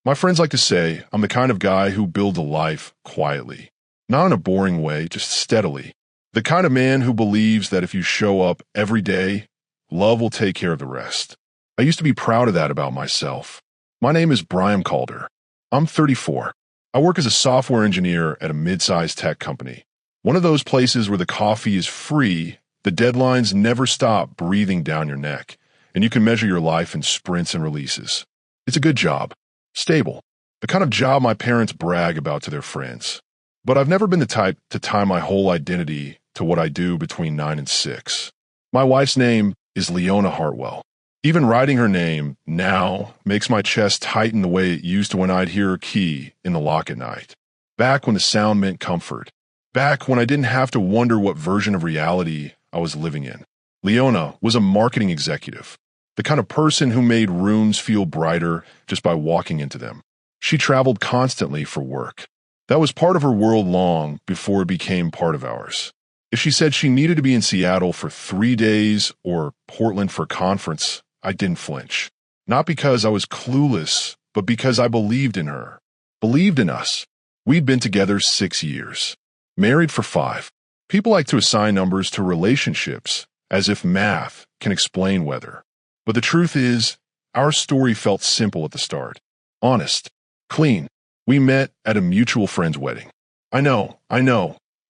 My friends like to say I'm the kind of guy who builds a life quietly, not in a boring way, just steadily. The kind of man who believes that if you show up every day, love will take care of the rest. I used to be proud of that about myself. My name is Brian Calder. I'm 34. I work as a software engineer at a mid-sized tech company. One of those places where the coffee is free, the deadlines never stop breathing down your neck, and you can measure your life in sprints and releases. It's a good job. Stable. The kind of job my parents brag about to their friends. But I've never been the type to tie my whole identity to what I do between 9 and 6. My wife's name is Leona Hartwell. Even writing her name now makes my chest tighten the way it used to when I'd hear her key in the lock at night. Back when the sound meant comfort. Back when I didn't have to wonder what version of reality I was living in. Leona was a marketing executive, the kind of person who made rooms feel brighter just by walking into them. She traveled constantly for work. That was part of her world long before it became part of ours. If she said she needed to be in Seattle for 3 days or Portland for a conference, I didn't flinch. Not because I was clueless, but because I believed in her. Believed in us. We'd been together 6 years. Married for 5. People like to assign numbers to relationships, as if math can explain weather. But the truth is, our story felt simple at the start. Honest. Clean. We met at a mutual friend's wedding. I know.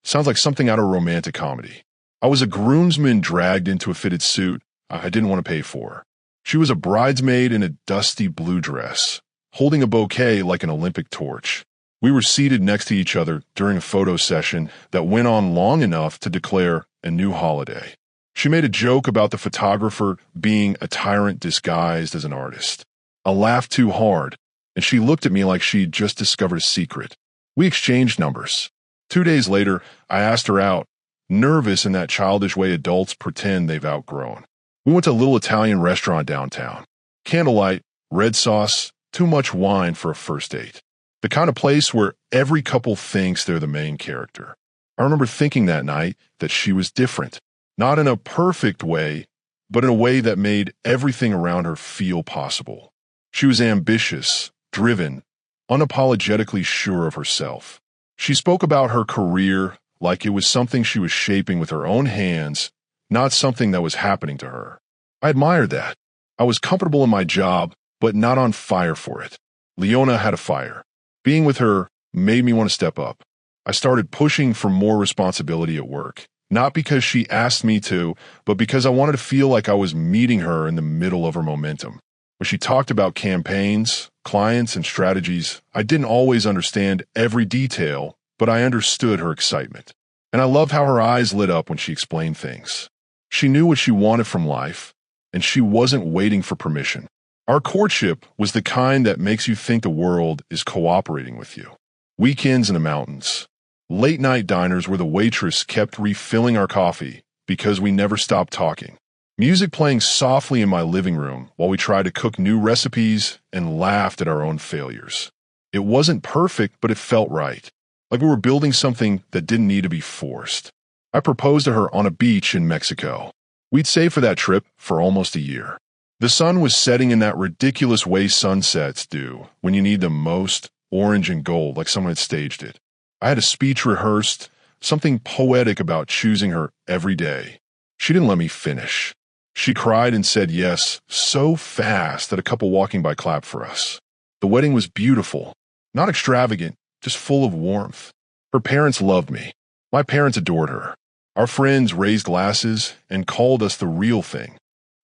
Sounds like something out of a romantic comedy. I was a groomsman dragged into a fitted suit I didn't want to pay for. She was a bridesmaid in a dusty blue dress, holding a bouquet like an Olympic torch. We were seated next to each other during a photo session that went on long enough to declare a new holiday. She made a joke about the photographer being a tyrant disguised as an artist. I laughed too hard, and she looked at me like she'd just discovered a secret. We exchanged numbers. 2 days later, I asked her out, nervous in that childish way adults pretend they've outgrown. We went to a little Italian restaurant downtown. Candlelight, red sauce, too much wine for a first date. The kind of place where every couple thinks they're the main character. I remember thinking that night that she was different. Not in a perfect way, but in a way that made everything around her feel possible. She was ambitious, driven, unapologetically sure of herself. She spoke about her career like it was something she was shaping with her own hands, not something that was happening to her. I admired that. I was comfortable in my job, but not on fire for it. Leona had a fire. Being with her made me want to step up. I started pushing for more responsibility at work, not because she asked me to, but because I wanted to feel like I was meeting her in the middle of her momentum. When she talked about campaigns, clients, and strategies, I didn't always understand every detail, but I understood her excitement. And I loved how her eyes lit up when she explained things. She knew what she wanted from life, and she wasn't waiting for permission. Our courtship was the kind that makes you think the world is cooperating with you. Weekends in the mountains. Late-night diners where the waitress kept refilling our coffee because we never stopped talking. Music playing softly in my living room while we tried to cook new recipes and laughed at our own failures. It wasn't perfect, but it felt right. Like we were building something that didn't need to be forced. I proposed to her on a beach in Mexico. We'd saved for that trip for almost a year. The sun was setting in that ridiculous way sunsets do when you need them most, orange and gold, like someone had staged it. I had a speech rehearsed, something poetic about choosing her every day. She didn't let me finish. She cried and said yes so fast that a couple walking by clapped for us. The wedding was beautiful, not extravagant, just full of warmth. Her parents loved me. My parents adored her. Our friends raised glasses and called us the real thing.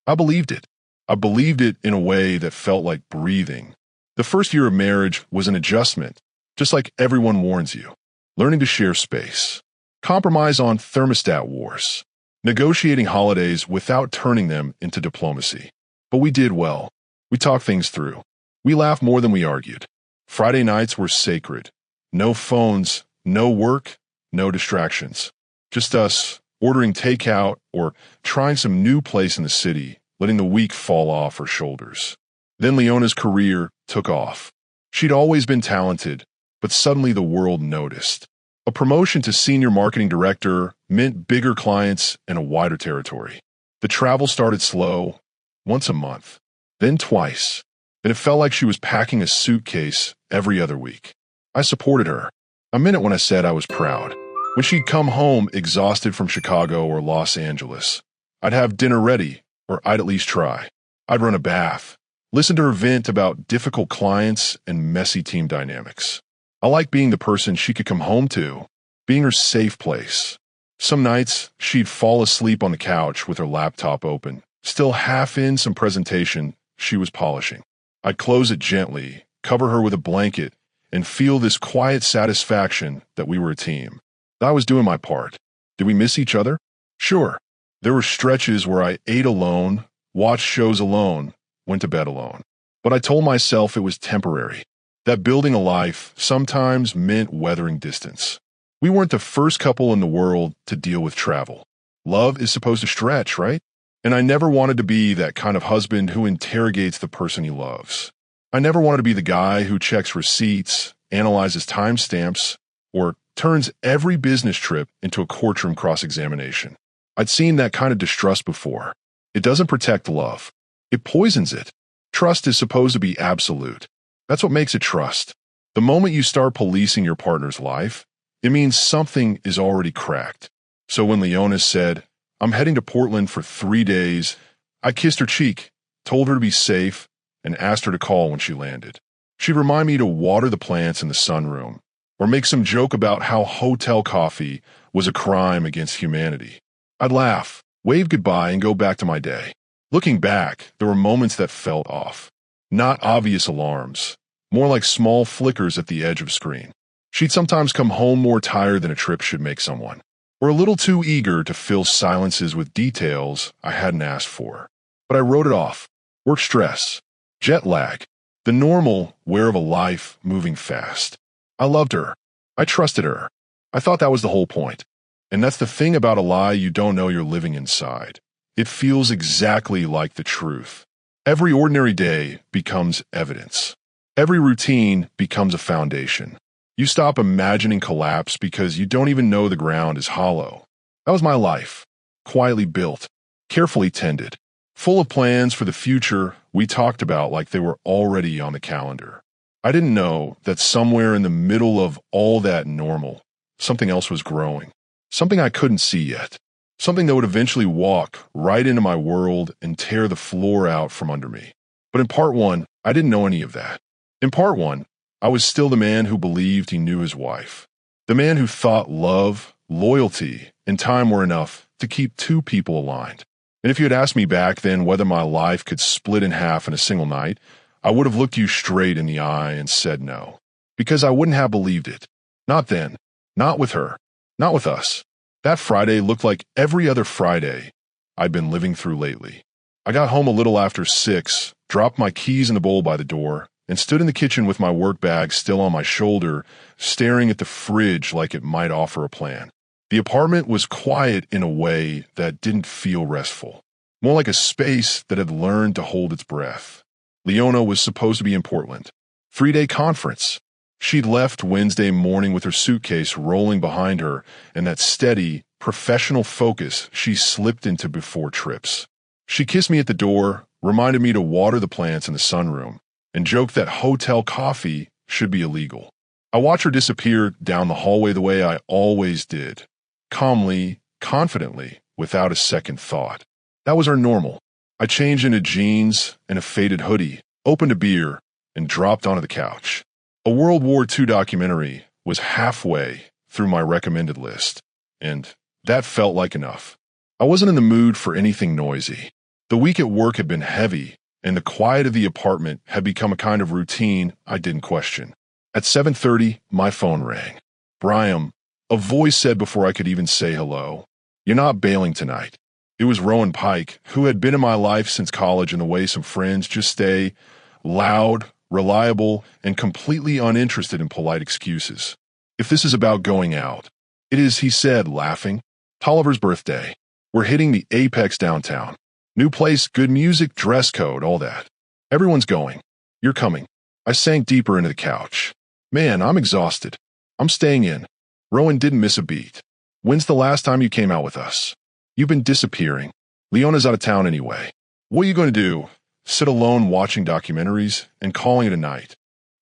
I believed it. I believed it in a way that felt like breathing. The first year of marriage was an adjustment, just like everyone warns you. Learning to share space. Compromise on thermostat wars. Negotiating holidays without turning them into diplomacy. But we did well. We talked things through. We laughed more than we argued. Friday nights were sacred. No phones, no work, no distractions. Just us ordering takeout or trying some new place in the city, letting the week fall off her shoulders. Then Leona's career took off. She'd always been talented, but suddenly the world noticed. A promotion to senior marketing director meant bigger clients and a wider territory. The travel started slow, once a month, then twice. and it felt like she was packing a suitcase every other week. I supported her. I meant it when I said I was proud. When she'd come home exhausted from Chicago or Los Angeles, I'd have dinner ready, or I'd at least try. I'd run a bath, listen to her vent about difficult clients and messy team dynamics. I liked being the person she could come home to, being her safe place. Some nights, she'd fall asleep on the couch with her laptop open, still half in some presentation she was polishing. I'd close it gently, cover her with a blanket, and feel this quiet satisfaction that we were a team. I was doing my part. Did we miss each other? Sure. There were stretches where I ate alone, watched shows alone, went to bed alone. But I told myself it was temporary, that building a life sometimes meant weathering distance. We weren't the first couple in the world to deal with travel. Love is supposed to stretch, right? And I never wanted to be that kind of husband who interrogates the person he loves. I never wanted to be the guy who checks receipts, analyzes timestamps, or turns every business trip into a courtroom cross-examination. I'd seen that kind of distrust before. It doesn't protect love. It poisons it. Trust is supposed to be absolute. That's what makes it trust. The moment you start policing your partner's life, it means something is already cracked. So when Leona said, "I'm heading to Portland for 3 days," I kissed her cheek, told her to be safe, and asked her to call when she landed. She'd remind me to water the plants in the sunroom, or make some joke about how hotel coffee was a crime against humanity. I'd laugh, wave goodbye, and go back to my day. Looking back, there were moments that felt off. Not obvious alarms, more like small flickers at the edge of a screen. She'd sometimes come home more tired than a trip should make someone, or a little too eager to fill silences with details I hadn't asked for. But I wrote it off. Work stress, jet lag, the normal wear of a life moving fast. I loved her. I trusted her. I thought that was the whole point. And that's the thing about a lie you don't know you're living inside. It feels exactly like the truth. Every ordinary day becomes evidence. Every routine becomes a foundation. You stop imagining collapse because you don't even know the ground is hollow. That was my life. Quietly built, carefully tended, full of plans for the future we talked about like they were already on the calendar. I didn't know that somewhere in the middle of all that normal, something else was growing. Something I couldn't see yet. Something that would eventually walk right into my world and tear the floor out from under me. But in part one, I didn't know any of that. In part one, I was still the man who believed he knew his wife. The man who thought love, loyalty, and time were enough to keep two people aligned. And if you had asked me back then whether my life could split in half in a single night, I would have looked you straight in the eye and said no. Because I wouldn't have believed it. Not then. Not with her. Not with us. That Friday looked like every other Friday I'd been living through lately. I got home a little after 6, dropped my keys in the bowl by the door, and stood in the kitchen with my work bag still on my shoulder, staring at the fridge like it might offer a plan. The apartment was quiet in a way that didn't feel restful, more like a space that had learned to hold its breath. Leona was supposed to be in Portland. 3-day conference. She'd left Wednesday morning with her suitcase rolling behind her and that steady, professional focus she slipped into before trips. She kissed me at the door, reminded me to water the plants in the sunroom, and joked that hotel coffee should be illegal. I watched her disappear down the hallway the way I always did, calmly, confidently, without a second thought. That was our normal. I changed into jeans and a faded hoodie, opened a beer, and dropped onto the couch. A World War II documentary was halfway through my recommended list, and that felt like enough. I wasn't in the mood for anything noisy. The week at work had been heavy, and the quiet of the apartment had become a kind of routine I didn't question. At 7:30, my phone rang. "Brian," a voice said before I could even say hello, "you're not bailing tonight." It was Rowan Pike, who had been in my life since college in the way some friends just stay, loud, reliable, and completely uninterested in polite excuses. "If this is about going out." "It is," he said, laughing. "Tolliver's birthday. We're hitting the Apex downtown. New place, good music, dress code, all that. Everyone's going. You're coming." I sank deeper into the couch. "Man, I'm exhausted. I'm staying in." Rowan didn't miss a beat. "When's the last time you came out with us?" "You've been disappearing. Leona's out of town anyway." "What are you going to do? sit alone watching documentaries, and calling it a night.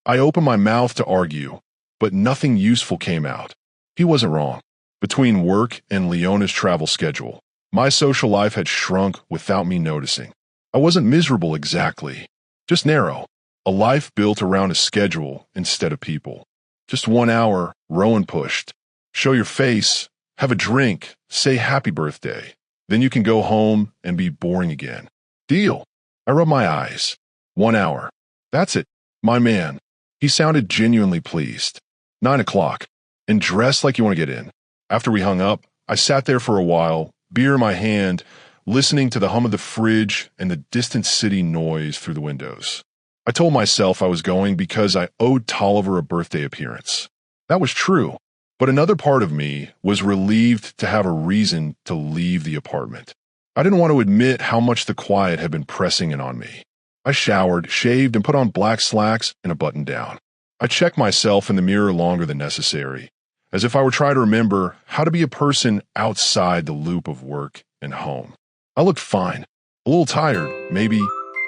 I opened my mouth to argue, but nothing useful came out. He wasn't wrong. Between work and Leona's travel schedule, my social life had shrunk without me noticing. I wasn't miserable exactly, just narrow. A life built around a schedule instead of people. Just 1 hour, Rowan pushed. Show your face, have a drink, say happy birthday. Then you can go home and be boring again. Deal. I rubbed my eyes. 1 hour. That's it. My man. He sounded genuinely pleased. 9 o'clock. And dressed like you want to get in. After we hung up, I sat there for a while, beer in my hand, listening to the hum of the fridge and the distant city noise through the windows. I told myself I was going because I owed Tolliver a birthday appearance. That was true, but another part of me was relieved to have a reason to leave the apartment. I didn't want to admit how much the quiet had been pressing in on me. I showered, shaved, and put on black slacks and a button-down. I checked myself in the mirror longer than necessary, as if I were trying to remember how to be a person outside the loop of work and home. I looked fine, a little tired, maybe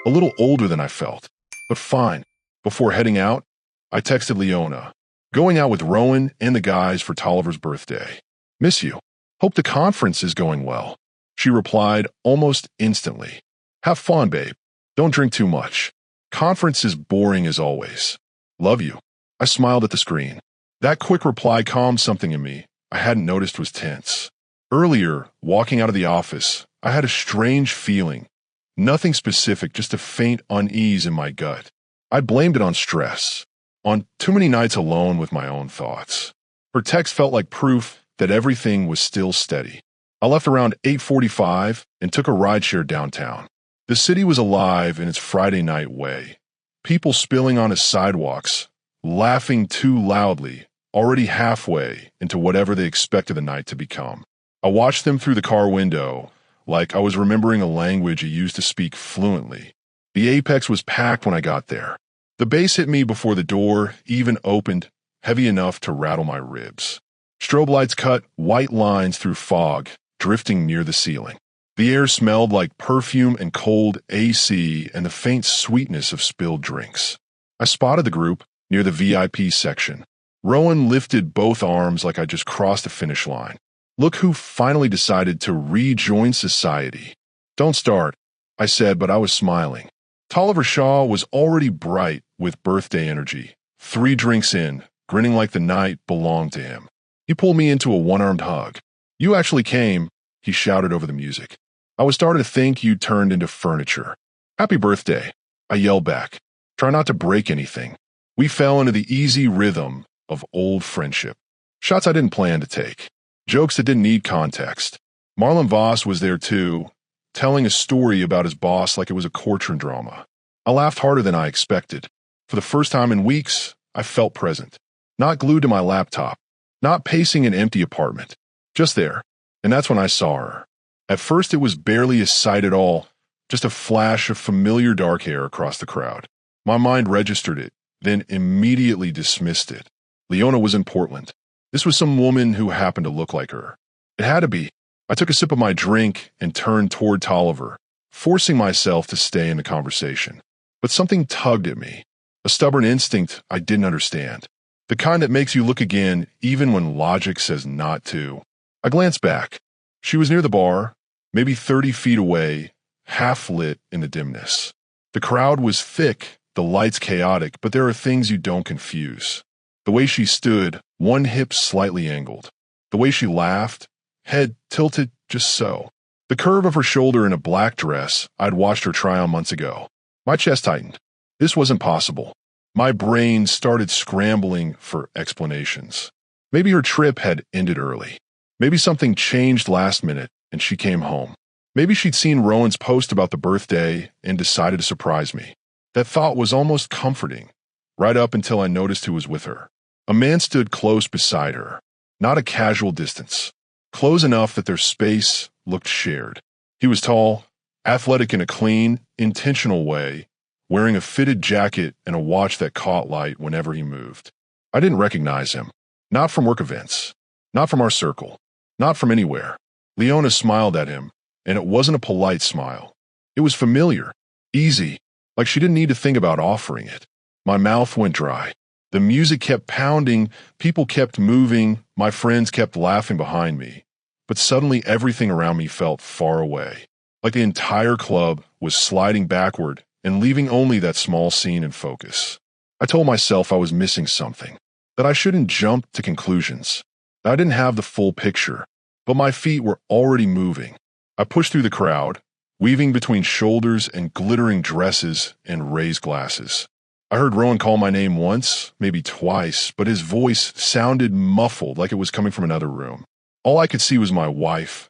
a little older than I felt, but fine. Before heading out, I texted Leona, going out with Rowan and the guys for Tolliver's birthday. Miss you. Hope the conference is going well. She replied almost instantly. Have fun, babe. Don't drink too much. Conference is boring as always. Love you. I smiled at the screen. That quick reply calmed something in me I hadn't noticed was tense. Earlier, walking out of the office, I had a strange feeling. Nothing specific, just a faint unease in my gut. I blamed it on stress, on too many nights alone with my own thoughts. Her text felt like proof that everything was still steady. I left around 8:45 and took a rideshare downtown. The city was alive in its Friday night way. People spilling onto sidewalks, laughing too loudly, already halfway into whatever they expected the night to become. I watched them through the car window, like I was remembering a language I used to speak fluently. The apex was packed when I got there. The bass hit me before the door even opened, heavy enough to rattle my ribs. Strobe lights cut white lines through fog, drifting near the ceiling. The air smelled like perfume and cold AC and the faint sweetness of spilled drinks. I spotted the group near the VIP section. Rowan lifted both arms like I just crossed a finish line. Look who finally decided to rejoin society. Don't start, I said, but I was smiling. Tolliver Shaw was already bright with birthday energy. 3 drinks in, grinning like the night belonged to him. He pulled me into a one-armed hug. You actually came, he shouted over the music. I was starting to think you turned into furniture. Happy birthday, I yelled back. Try not to break anything. We fell into the easy rhythm of old friendship. Shots I didn't plan to take. Jokes that didn't need context. Marlon Voss was there too, telling a story about his boss like it was a courtroom drama. I laughed harder than I expected. For the first time in weeks, I felt present. Not glued to my laptop. Not pacing an empty apartment. Just there. And that's when I saw her. At first it was barely a sight at all, just a flash of familiar dark hair across the crowd. My mind registered it, then immediately dismissed it. Leona was in Portland. This was some woman who happened to look like her. It had to be. I took a sip of my drink and turned toward Tolliver, forcing myself to stay in the conversation. But something tugged at me, a stubborn instinct I didn't understand, the kind that makes you look again even when logic says not to. I glanced back. She was near the bar, maybe 30 feet away, half lit in the dimness. The crowd was thick, the lights chaotic, but there are things you don't confuse. The way she stood, one hip slightly angled. The way she laughed, head tilted just so. The curve of her shoulder in a black dress I'd watched her try on months ago. My chest tightened. This wasn't possible. My brain started scrambling for explanations. Maybe her trip had ended early. Maybe something changed last minute and she came home. Maybe she'd seen Rowan's post about the birthday and decided to surprise me. That thought was almost comforting, right up until I noticed who was with her. A man stood close beside her, not a casual distance, close enough that their space looked shared. He was tall, athletic in a clean, intentional way, wearing a fitted jacket and a watch that caught light whenever he moved. I didn't recognize him, not from work events, not from our circle, not from anywhere. Leona smiled at him, and it wasn't a polite smile. It was familiar, easy, like she didn't need to think about offering it. My mouth went dry. The music kept pounding, people kept moving, my friends kept laughing behind me. But suddenly everything around me felt far away, like the entire club was sliding backward and leaving only that small scene in focus. I told myself I was missing something, that I shouldn't jump to conclusions. I didn't have the full picture, but my feet were already moving. I pushed through the crowd, weaving between shoulders and glittering dresses and raised glasses. I heard Rowan call my name once, maybe twice, but his voice sounded muffled like it was coming from another room. All I could see was my wife,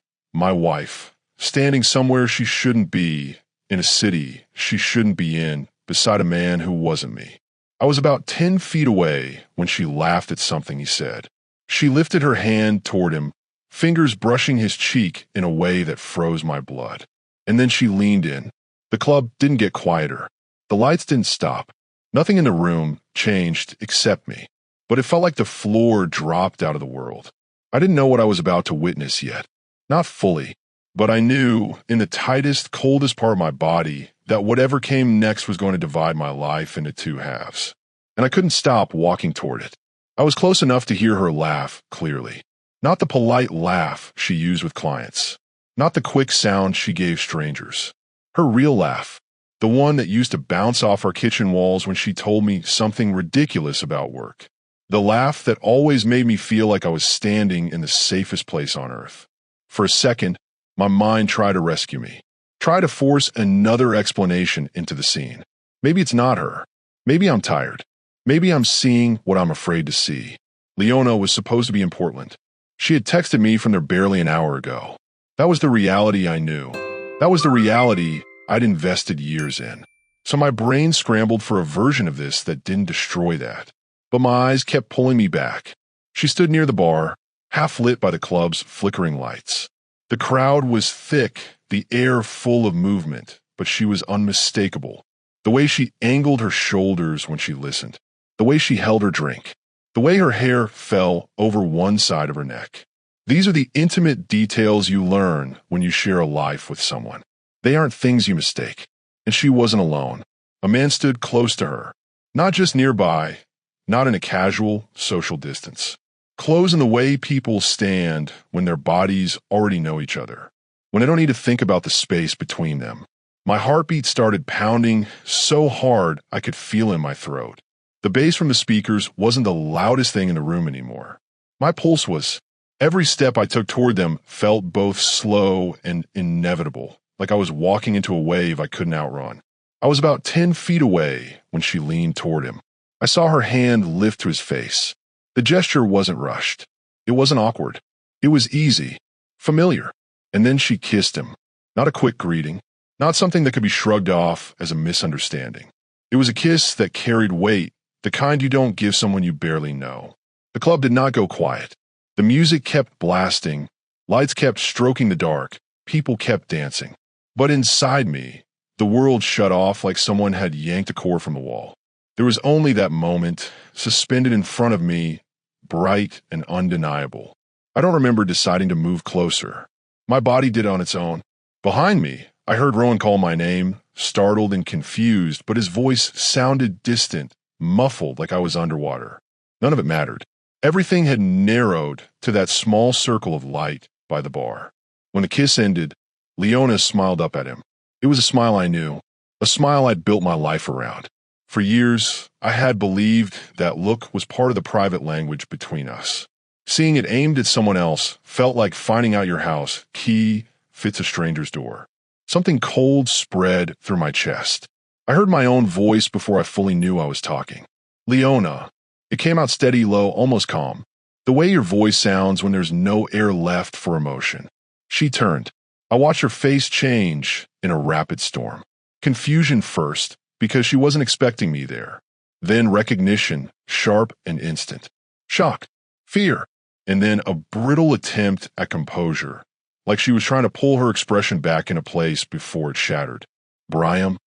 standing somewhere she shouldn't be, in a city she shouldn't be in, beside a man who wasn't me. I was about 10 feet away when she laughed at something he said. She lifted her hand toward him, fingers brushing his cheek in a way that froze my blood. And then she leaned in. The club didn't get quieter. The lights didn't stop. Nothing in the room changed except me. But it felt like the floor dropped out of the world. I didn't know what I was about to witness yet. Not fully. But I knew, in the tightest, coldest part of my body, that whatever came next was going to divide my life into two halves. And I couldn't stop walking toward it. I was close enough to hear her laugh clearly. Not the polite laugh she used with clients. Not the quick sound she gave strangers. Her real laugh. The one that used to bounce off our kitchen walls when she told me something ridiculous about work. The laugh that always made me feel like I was standing in the safest place on earth. For a second, my mind tried to rescue me. Try to force another explanation into the scene. Maybe it's not her. Maybe I'm tired. Maybe I'm seeing what I'm afraid to see. Leona was supposed to be in Portland. She had texted me from there barely an hour ago. That was the reality I knew. That was the reality I'd invested years in. So my brain scrambled for a version of this that didn't destroy that. But my eyes kept pulling me back. She stood near the bar, half lit by the club's flickering lights. The crowd was thick, the air full of movement, but she was unmistakable. The way she angled her shoulders when she listened. The way she held her drink. The way her hair fell over one side of her neck. These are the intimate details you learn when you share a life with someone. They aren't things you mistake. And she wasn't alone. A man stood close to her. Not just nearby, not in a casual, social distance. Close in the way people stand when their bodies already know each other. When I don't need to think about the space between them. My heartbeat started pounding so hard I could feel in my throat. The bass from the speakers wasn't the loudest thing in the room anymore. My pulse was. Every step I took toward them felt both slow and inevitable, like I was walking into a wave I couldn't outrun. I was about 10 feet away when she leaned toward him. I saw her hand lift to his face. The gesture wasn't rushed. It wasn't awkward. It was easy, familiar. And then she kissed him. Not a quick greeting, not something that could be shrugged off as a misunderstanding. It was a kiss that carried weight, the kind you don't give someone you barely know. The club did not go quiet. The music kept blasting, lights kept stroking the dark, people kept dancing. But inside me, the world shut off like someone had yanked a cord from the wall. There was only that moment, suspended in front of me, bright and undeniable. I don't remember deciding to move closer. My body did on its own. Behind me, I heard Rowan call my name, startled and confused, but his voice sounded distant, muffled like I was underwater. None of it mattered. Everything had narrowed to that small circle of light by the bar. When the kiss ended, Leona smiled up at him. It was a smile I knew, a smile I'd built my life around. For years, I had believed that look was part of the private language between us. Seeing it aimed at someone else felt like finding out your house key fits a stranger's door. Something cold spread through my chest. I heard my own voice before I fully knew I was talking. Leona. It came out steady, low, almost calm. The way your voice sounds when there's no air left for emotion. She turned. I watched her face change in a rapid storm. Confusion first, because she wasn't expecting me there. Then recognition, sharp and instant. Shock, fear, and then a brittle attempt at composure, like she was trying to pull her expression back into place before it shattered. Brian.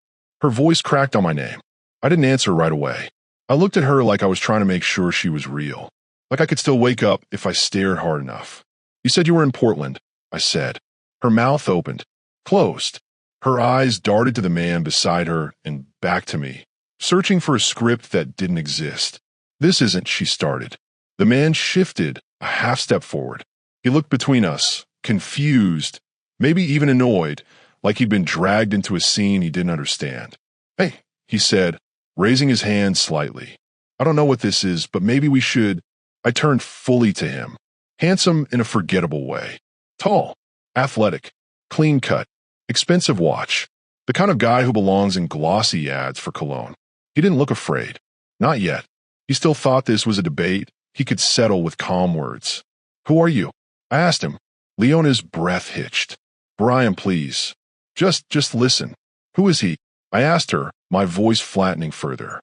Her voice cracked on my name. I didn't answer right away. I looked at her like I was trying to make sure she was real, like I could still wake up if I stared hard enough. You said you were in Portland, I said. Her mouth opened, closed. Her eyes darted to the man beside her and back to me, searching for a script that didn't exist. This isn't, she started. The man shifted a half step forward. He looked between us, confused, maybe even annoyed, like he'd been dragged into a scene he didn't understand. Hey, he said, raising his hand slightly. I don't know what this is, but maybe we should. I turned fully to him. Handsome in a forgettable way. Tall, athletic, clean cut, expensive watch. The kind of guy who belongs in glossy ads for cologne. He didn't look afraid. Not yet. He still thought this was a debate he could settle with calm words. Who are you? I asked him. Leona's breath hitched. Brian, please. Just listen. Who is he? I asked her, my voice flattening further.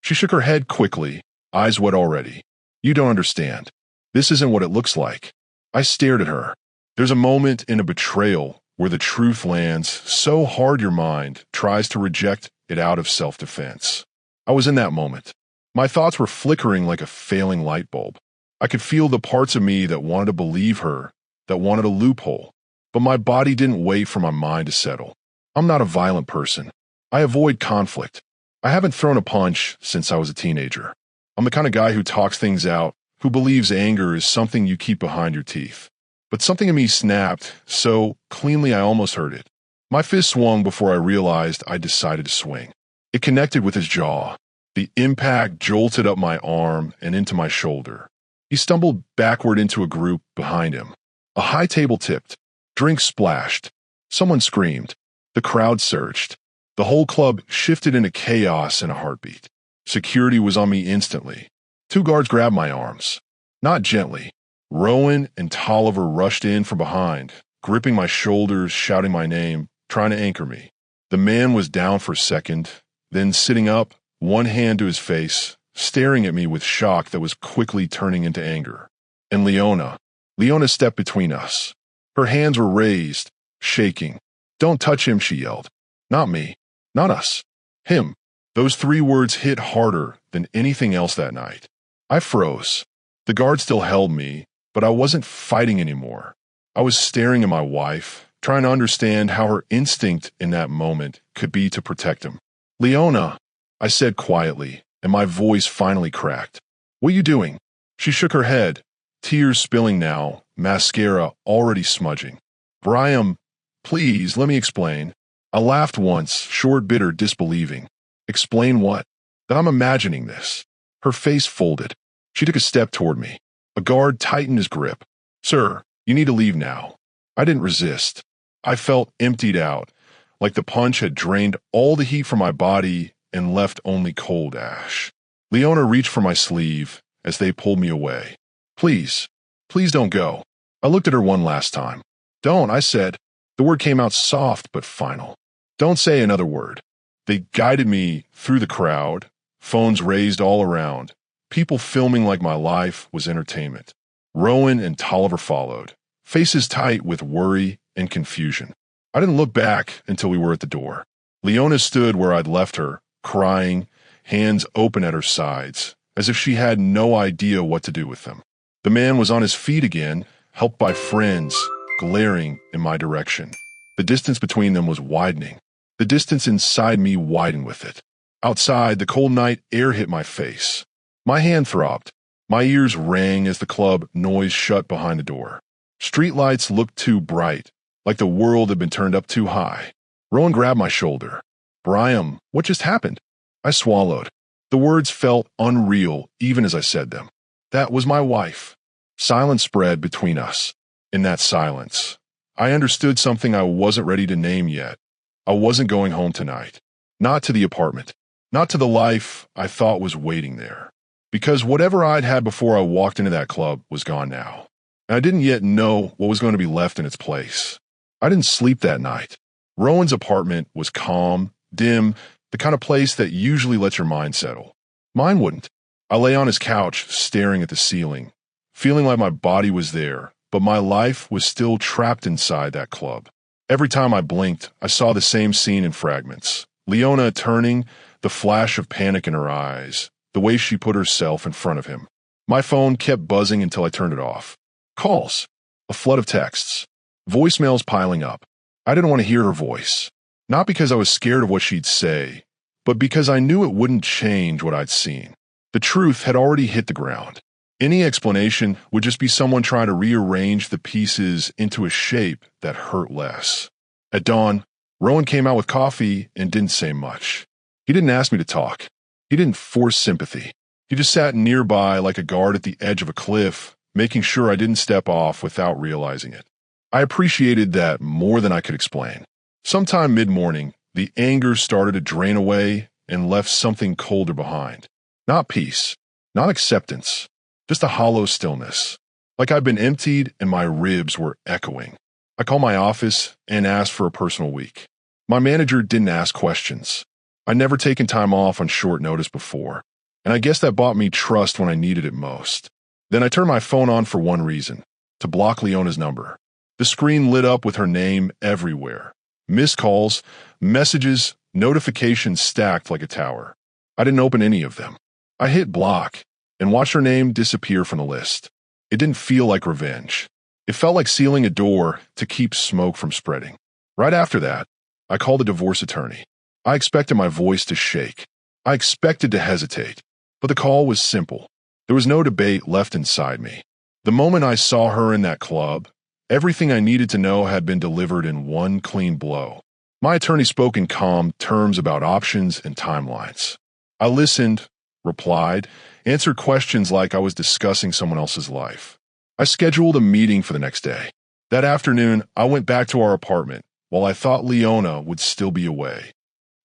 She shook her head quickly, eyes wet already. You don't understand. This isn't what it looks like. I stared at her. There's a moment in a betrayal where the truth lands so hard your mind tries to reject it out of self-defense. I was in that moment. My thoughts were flickering like a failing light bulb. I could feel the parts of me that wanted to believe her, that wanted a loophole, but my body didn't wait for my mind to settle. I'm not a violent person. I avoid conflict. I haven't thrown a punch since I was a teenager. I'm the kind of guy who talks things out, who believes anger is something you keep behind your teeth. But something in me snapped so cleanly I almost heard it. My fist swung before I realized I decided to swing. It connected with his jaw. The impact jolted up my arm and into my shoulder. He stumbled backward into a group behind him. A high table tipped. Drinks splashed. Someone screamed. The crowd surged. The whole club shifted into chaos in a heartbeat. Security was on me instantly. 2 guards grabbed my arms. Not gently. Rowan and Tolliver rushed in from behind, gripping my shoulders, shouting my name, trying to anchor me. The man was down for a second, then sitting up, one hand to his face, staring at me with shock that was quickly turning into anger. And Leona stepped between us. Her hands were raised, shaking. Don't touch him, she yelled. Not me. Not us. Him. Those 3 words hit harder than anything else that night. I froze. The guard still held me, but I wasn't fighting anymore. I was staring at my wife, trying to understand how her instinct in that moment could be to protect him. Leona, I said quietly, and my voice finally cracked. What are you doing? She shook her head, tears spilling now, mascara already smudging. Brian, please, let me explain. I laughed once, short, bitter, disbelieving. Explain what? That I'm imagining this. Her face folded. She took a step toward me. A guard tightened his grip. Sir, you need to leave now. I didn't resist. I felt emptied out, like the punch had drained all the heat from my body and left only cold ash. Leona reached for my sleeve as they pulled me away. Please don't go. I looked at her one last time. Don't, I said. The word came out soft but final. Don't say another word. They guided me through the crowd, phones raised all around. People filming like my life was entertainment. Rowan and Tolliver followed, faces tight with worry and confusion. I didn't look back until we were at the door. Leona stood where I'd left her, crying, hands open at her sides, as if she had no idea what to do with them. The man was on his feet again, helped by friends, glaring in my direction. The distance between them was widening. The distance inside me widened with it. Outside, the cold night air hit my face. My hand throbbed. My ears rang as the club noise shut behind the door. Streetlights looked too bright, like the world had been turned up too high. Rowan grabbed my shoulder. Brian, what just happened? I swallowed. The words felt unreal even as I said them. That was my wife. Silence spread between us. In that silence, I understood something I wasn't ready to name yet. I wasn't going home tonight. Not to the apartment. Not to the life I thought was waiting there. Because whatever I'd had before I walked into that club was gone now. And I didn't yet know what was going to be left in its place. I didn't sleep that night. Rowan's apartment was calm, dim, the kind of place that usually lets your mind settle. Mine wouldn't. I lay on his couch, staring at the ceiling, feeling like my body was there, but my life was still trapped inside that club. Every time I blinked, I saw the same scene in fragments. Leona turning, the flash of panic in her eyes, the way she put herself in front of him. My phone kept buzzing until I turned it off. Calls. A flood of texts. Voicemails piling up. I didn't want to hear her voice. Not because I was scared of what she'd say, but because I knew it wouldn't change what I'd seen. The truth had already hit the ground. Any explanation would just be someone trying to rearrange the pieces into a shape that hurt less. At dawn, Rowan came out with coffee and didn't say much. He didn't ask me to talk. He didn't force sympathy. He just sat nearby like a guard at the edge of a cliff, making sure I didn't step off without realizing it. I appreciated that more than I could explain. Sometime mid-morning, the anger started to drain away and left something colder behind. Not peace, not acceptance, just a hollow stillness. Like I'd been emptied and my ribs were echoing. I called my office and asked for a personal week. My manager didn't ask questions. I'd never taken time off on short notice before, and I guess that bought me trust when I needed it most. Then I turned my phone on for one reason, to block Leona's number. The screen lit up with her name everywhere. Missed calls, messages, notifications stacked like a tower. I didn't open any of them. I hit block and watched her name disappear from the list. It didn't feel like revenge. It felt like sealing a door to keep smoke from spreading. Right after that, I called a divorce attorney. I expected my voice to shake. I expected to hesitate. But the call was simple. There was no debate left inside me. The moment I saw her in that club, everything I needed to know had been delivered in one clean blow. My attorney spoke in calm terms about options and timelines. I listened, replied, answered questions like I was discussing someone else's life. I scheduled a meeting for the next day. That afternoon, I went back to our apartment while I thought Leona would still be away.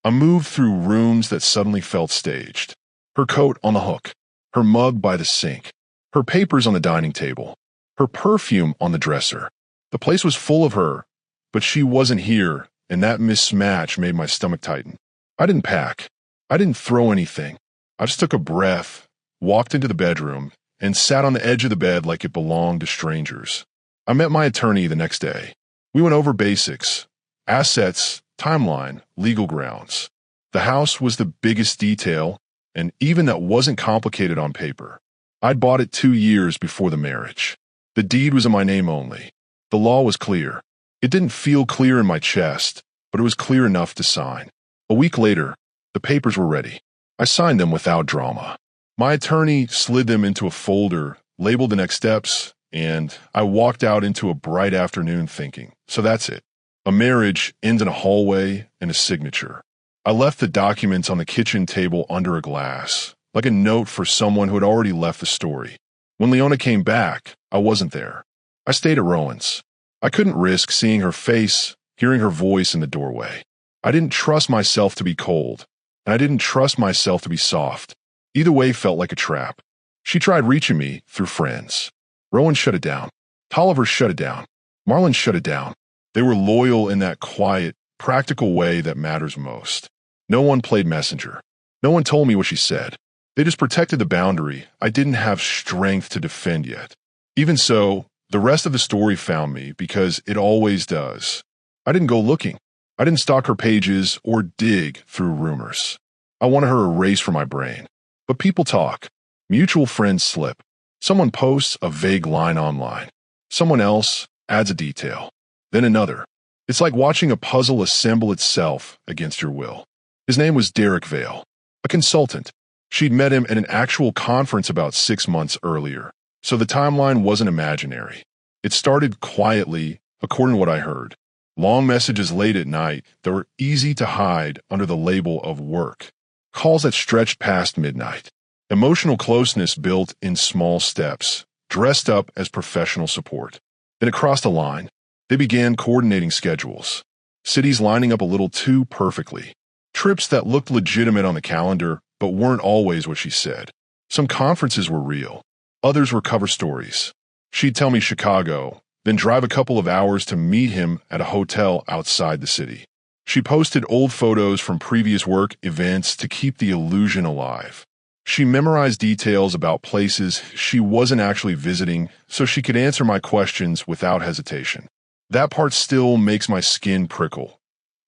I moved through rooms that suddenly felt staged. Her coat on the hook, her mug by the sink, her papers on the dining table, her perfume on the dresser. The place was full of her, but she wasn't here, and that mismatch made my stomach tighten. I didn't pack. I didn't throw anything. I just took a breath, walked into the bedroom, and sat on the edge of the bed like it belonged to strangers. I met my attorney the next day. We went over basics, assets, timeline, legal grounds. The house was the biggest detail, and even that wasn't complicated on paper. I'd bought it 2 years before the marriage. The deed was in my name only. The law was clear. It didn't feel clear in my chest, but it was clear enough to sign. A week later, the papers were ready. I signed them without drama. My attorney slid them into a folder, labeled the next steps, and I walked out into a bright afternoon thinking, so that's it. A marriage ends in a hallway and a signature. I left the documents on the kitchen table under a glass, like a note for someone who had already left the story. When Leona came back, I wasn't there. I stayed at Rowan's. I couldn't risk seeing her face, hearing her voice in the doorway. I didn't trust myself to be cold, and I didn't trust myself to be soft. Either way felt like a trap. She tried reaching me through friends. Rowan shut it down. Tolliver shut it down. Marlon shut it down. They were loyal in that quiet, practical way that matters most. No one played messenger. No one told me what she said. They just protected the boundary I didn't have strength to defend yet. Even so, the rest of the story found me because it always does. I didn't go looking. I didn't stalk her pages or dig through rumors. I wanted her erased from my brain. But people talk. Mutual friends slip. Someone posts a vague line online. Someone else adds a detail. Then another. It's like watching a puzzle assemble itself against your will. His name was Derek Vale, a consultant. She'd met him at an actual conference about 6 months earlier, so the timeline wasn't imaginary. It started quietly, according to what I heard. Long messages late at night that were easy to hide under the label of work. Calls that stretched past midnight. Emotional closeness built in small steps, dressed up as professional support. Then it crossed a line. They began coordinating schedules. Cities lining up a little too perfectly. Trips that looked legitimate on the calendar, but weren't always what she said. Some conferences were real. Others were cover stories. She'd tell me Chicago, then drive a couple of hours to meet him at a hotel outside the city. She posted old photos from previous work events to keep the illusion alive. She memorized details about places she wasn't actually visiting so she could answer my questions without hesitation. That part still makes my skin prickle.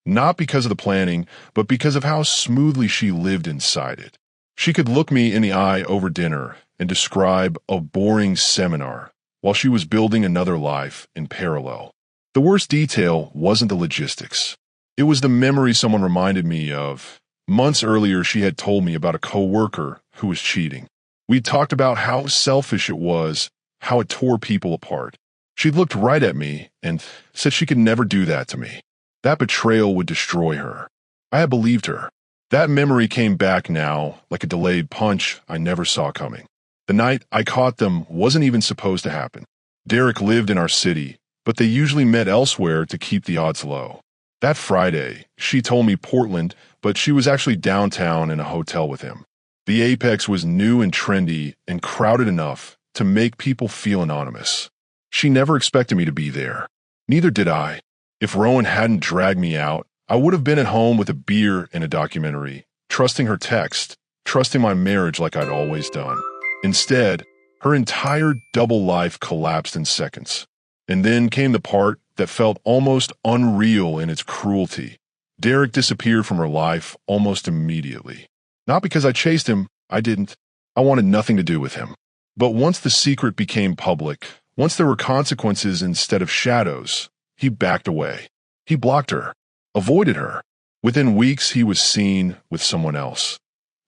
Not because of the planning, but because of how smoothly she lived inside it. She could look me in the eye over dinner and describe a boring seminar while she was building another life in parallel. The worst detail wasn't the logistics. It was the memory someone reminded me of. Months earlier, she had told me about a coworker who was cheating. We talked about how selfish it was, how it tore people apart. She looked right at me and said she could never do that to me. That betrayal would destroy her. I had believed her. That memory came back now like a delayed punch I never saw coming. The night I caught them wasn't even supposed to happen. Derek lived in our city, but they usually met elsewhere to keep the odds low. That Friday, she told me Portland, but she was actually downtown in a hotel with him. The Apex was new and trendy and crowded enough to make people feel anonymous. She never expected me to be there. Neither did I. If Rowan hadn't dragged me out, I would have been at home with a beer and a documentary, trusting her text, trusting my marriage like I'd always done. Instead, her entire double life collapsed in seconds. And then came the part that felt almost unreal in its cruelty. Derek disappeared from her life almost immediately. Not because I chased him, I didn't. I wanted nothing to do with him. But once the secret became public, once there were consequences instead of shadows, he backed away. He blocked her, avoided her. Within weeks, he was seen with someone else,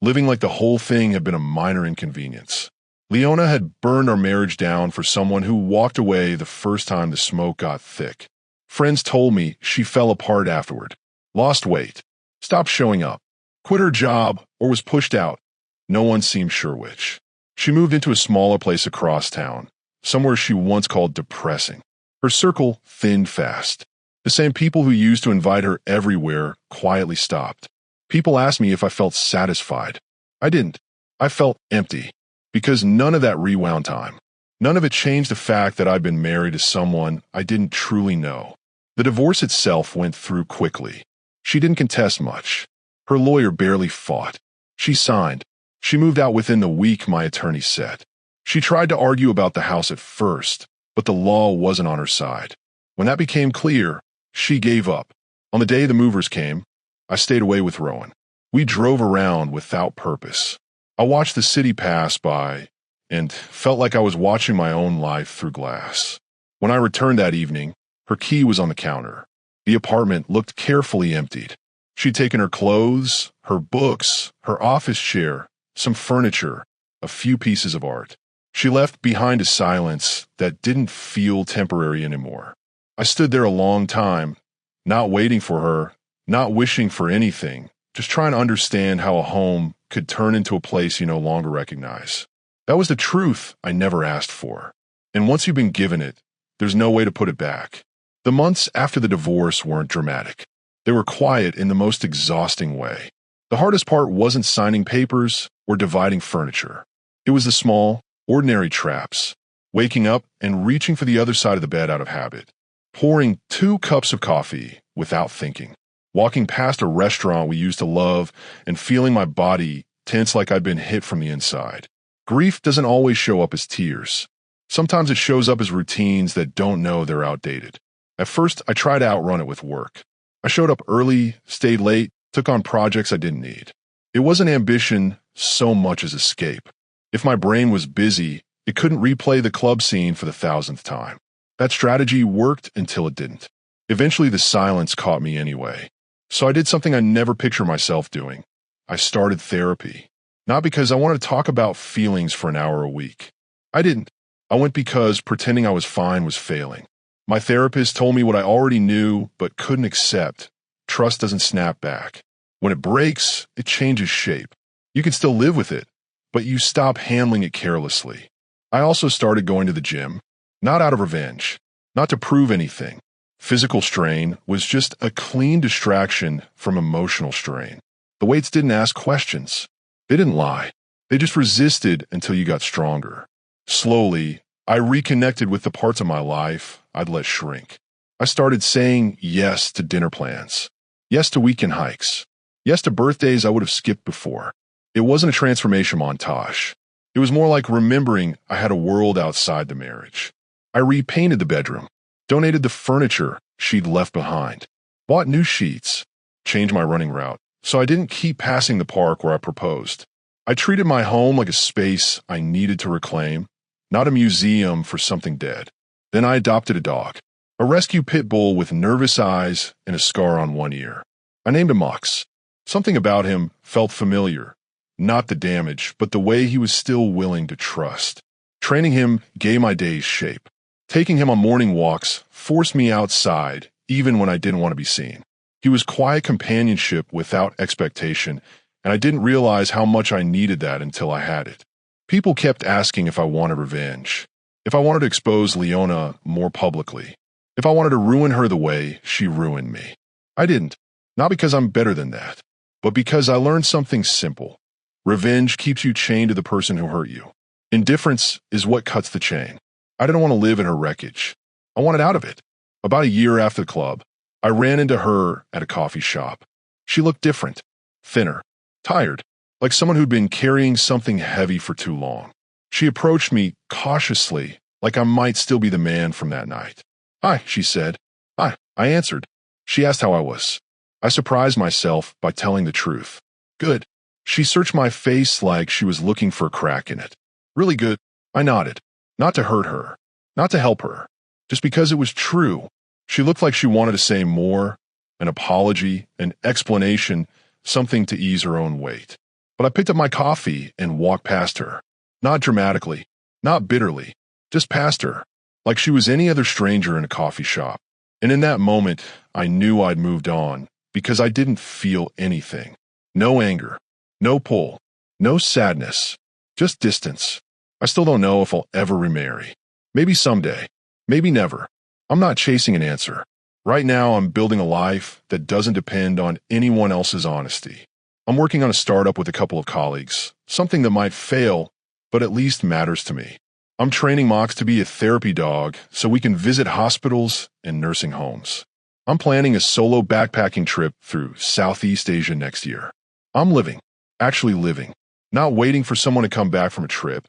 living like the whole thing had been a minor inconvenience. Leona had burned our marriage down for someone who walked away the first time the smoke got thick. Friends told me she fell apart afterward, lost weight, stopped showing up, quit her job, or was pushed out. No one seemed sure which. She moved into a smaller place across town, somewhere she once called depressing. Her circle thinned fast. The same people who used to invite her everywhere quietly stopped. People asked me if I felt satisfied. I didn't. I felt empty. Because none of that rewound time. None of it changed the fact that I'd been married to someone I didn't truly know. The divorce itself went through quickly. She didn't contest much. Her lawyer barely fought. She signed. She moved out within the week my attorney said. She tried to argue about the house at first, but the law wasn't on her side. When that became clear, she gave up. On the day the movers came, I stayed away with Rowan. We drove around without purpose. I watched the city pass by and felt like I was watching my own life through glass. When I returned that evening, her key was on the counter. The apartment looked carefully emptied. She'd taken her clothes, her books, her office chair, some furniture, a few pieces of art. She left behind a silence that didn't feel temporary anymore. I stood there a long time, not waiting for her, not wishing for anything, just trying to understand how a home could turn into a place you no longer recognize. That was the truth I never asked for. And once you've been given it, there's no way to put it back. The months after the divorce weren't dramatic. They were quiet in the most exhausting way. The hardest part wasn't signing papers or dividing furniture. It was the small, ordinary traps. Waking up and reaching for the other side of the bed out of habit. Pouring 2 cups of coffee without thinking. Walking past a restaurant we used to love and feeling my body tense like I'd been hit from the inside. Grief doesn't always show up as tears. Sometimes it shows up as routines that don't know they're outdated. At first, I tried to outrun it with work. I showed up early, stayed late, took on projects I didn't need. It wasn't ambition so much as escape. If my brain was busy, it couldn't replay the club scene for the 1000th time. That strategy worked until it didn't. Eventually, the silence caught me anyway. So I did something I never pictured myself doing. I started therapy. Not because I wanted to talk about feelings for an hour a week. I didn't. I went because pretending I was fine was failing. My therapist told me what I already knew but couldn't accept. Trust doesn't snap back. When it breaks, it changes shape. You can still live with it, but you stop handling it carelessly. I also started going to the gym, not out of revenge, not to prove anything. Physical strain was just a clean distraction from emotional strain. The weights didn't ask questions. They didn't lie. They just resisted until you got stronger. Slowly, I reconnected with the parts of my life I'd let shrink. I started saying yes to dinner plans, yes to weekend hikes, yes to birthdays I would have skipped before. It wasn't a transformation montage. It was more like remembering I had a world outside the marriage. I repainted the bedroom, donated the furniture she'd left behind, bought new sheets, changed my running route, so I didn't keep passing the park where I proposed. I treated my home like a space I needed to reclaim, not a museum for something dead. Then I adopted a dog, a rescue pit bull with nervous eyes and a scar on one ear. I named him Mox. Something about him felt familiar. Not the damage, but the way he was still willing to trust. Training him gave my days shape. Taking him on morning walks forced me outside, even when I didn't want to be seen. He was quiet companionship without expectation, and I didn't realize how much I needed that until I had it. People kept asking if I wanted revenge, if I wanted to expose Leona more publicly, if I wanted to ruin her the way she ruined me. I didn't, not because I'm better than that, but because I learned something simple. Revenge keeps you chained to the person who hurt you. Indifference is what cuts the chain. I didn't want to live in her wreckage. I wanted out of it. About a year after the club, I ran into her at a coffee shop. She looked different, thinner, tired, like someone who'd been carrying something heavy for too long. She approached me cautiously, like I might still be the man from that night. "Hi," she said. "Hi," I answered. She asked how I was. I surprised myself by telling the truth. "Good." She searched my face like she was looking for a crack in it. "Really good." I nodded. Not to hurt her, not to help her, just because it was true. She looked like she wanted to say more, an apology, an explanation, something to ease her own weight. But I picked up my coffee and walked past her. Not dramatically, not bitterly, just past her, like she was any other stranger in a coffee shop. And in that moment, I knew I'd moved on, because I didn't feel anything. No anger, no pull, no sadness, just distance. I still don't know if I'll ever remarry. Maybe someday, maybe never. I'm not chasing an answer. Right now, I'm building a life that doesn't depend on anyone else's honesty. I'm working on a startup with a couple of colleagues, something that might fail, but at least matters to me. I'm training Mox to be a therapy dog so we can visit hospitals and nursing homes. I'm planning a solo backpacking trip through Southeast Asia next year. I'm living, actually living, not waiting for someone to come back from a trip,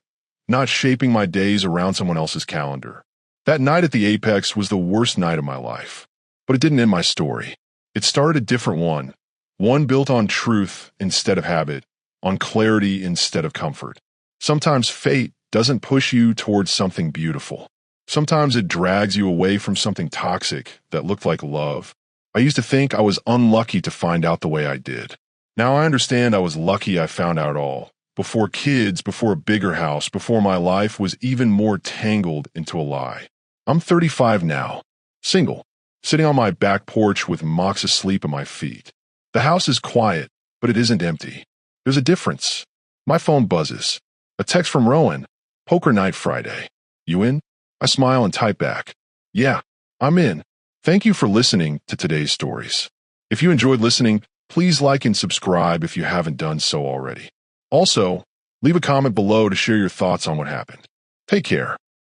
not shaping my days around someone else's calendar. That night at the Apex was the worst night of my life, but it didn't end my story. It started a different one built on truth instead of habit, on clarity instead of comfort. Sometimes fate doesn't push you towards something beautiful. Sometimes it drags you away from something toxic that looked like love. I used to think I was unlucky to find out the way I did. Now I understand I was lucky I found out all. Before kids, before a bigger house, before my life was even more tangled into a lie. I'm 35 now, single, sitting on my back porch with Mox asleep at my feet. The house is quiet, but it isn't empty. There's a difference. My phone buzzes. A text from Rowan. "Poker night Friday. You in?" I smile and type back. "Yeah, I'm in." Thank you for listening to today's stories. If you enjoyed listening, please like and subscribe if you haven't done so already. Also, leave a comment below to share your thoughts on what happened. Take care.